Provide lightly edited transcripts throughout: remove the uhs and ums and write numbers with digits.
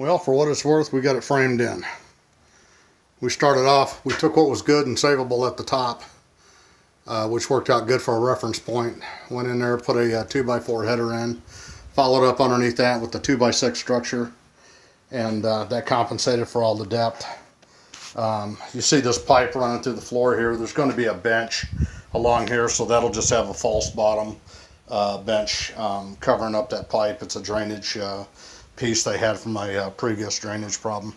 Well, for what it's worth, we got it framed in. We started off, we took what was good and savable at the top, which worked out good for a reference point. Went in there, put a 2x4 header in, followed up underneath that with the 2x6 structure, and that compensated for all the depth. You see this pipe running through the floor here. There's going to be a bench along here, so that'll just have a false bottom bench covering up that pipe. It's a drainage piece they had from my previous drainage problem.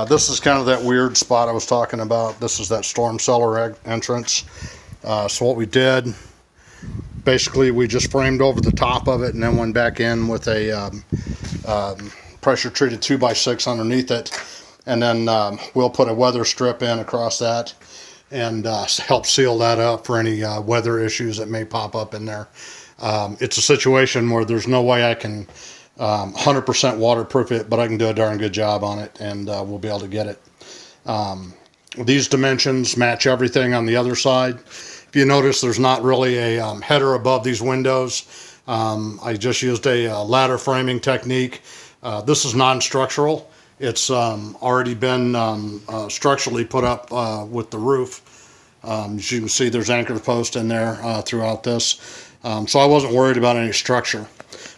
This is kind of that weird spot I was talking about. This is that storm cellar entrance. So what we did, basically we just framed over the top of it and then went back in with a pressure treated 2x6 underneath it, and then we'll put a weather strip in across that and help seal that up for any weather issues that may pop up in there. It's a situation where there's no way I can 100% waterproof it, but I can do a darn good job on it, and we'll be able to get it. These dimensions match everything on the other side. If you notice, there's not really a header above these windows. I just used a ladder framing technique. This is non-structural. It's already been structurally put up with the roof. As you can see, there's anchor posts in there throughout this. So I wasn't worried about any structure.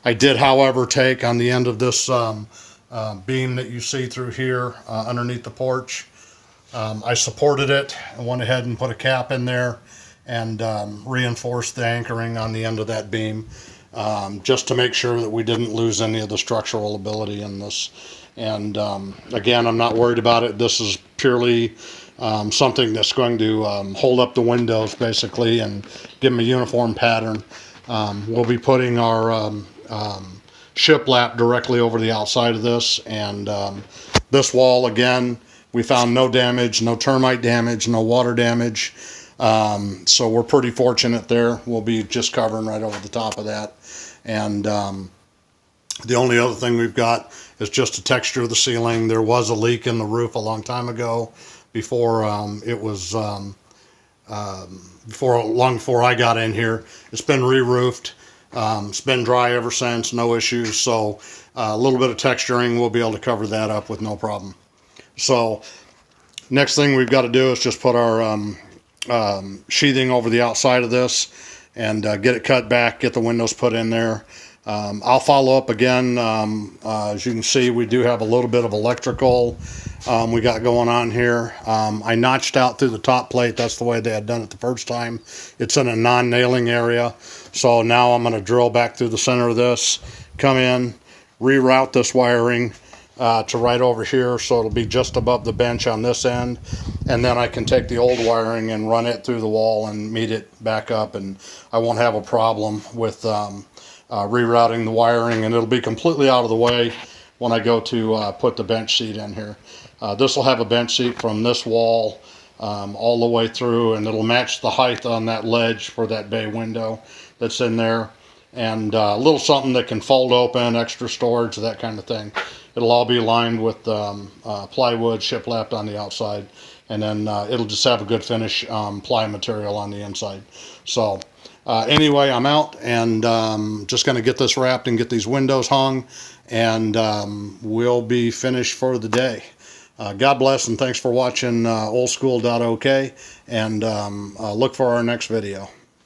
I did, however, take on the end of this beam that you see through here underneath the porch. I supported it and went ahead and put a cap in there and reinforced the anchoring on the end of that beam, just to make sure that we didn't lose any of the structural ability in this. And again, I'm not worried about it. This is purely something that's going to hold up the windows basically and give them a uniform pattern. We'll be putting our shiplap directly over the outside of this, and this wall, again, we found no damage, no termite damage, no water damage, so we're pretty fortunate there. We'll be just covering right over the top of that, and the only other thing we've got is just a texture of the ceiling. There was a leak in the roof a long time ago, before it was long before I got in here. It's been re-roofed. It's been dry ever since, no issues. So a little bit of texturing, we'll be able to cover that up with no problem. So next thing we've got to do is just put our sheathing over the outside of this and get it cut back, get the windows put in there. I'll follow up again. As you can see, we do have a little bit of electrical we got going on here. I notched out through the top plate. That's the way they had done it the first time. It's in a non-nailing area. So now I'm going to drill back through the center of this, come in, reroute this wiring to right over here, so it'll be just above the bench on this end, and then I can take the old wiring and run it through the wall and meet it back up, and I won't have a problem with rerouting the wiring, and it'll be completely out of the way when I go to put the bench seat in here. This will have a bench seat from this wall all the way through, and it'll match the height on that ledge for that bay window that's in there, and a little something that can fold open, extra storage, that kind of thing. It'll all be lined with plywood shiplapped on the outside, and then it'll just have a good finish ply material on the inside. So anyway, I'm out, and just going to get this wrapped and get these windows hung, and we'll be finished for the day. God bless, and thanks for watching oldschool.ok, and look for our next video.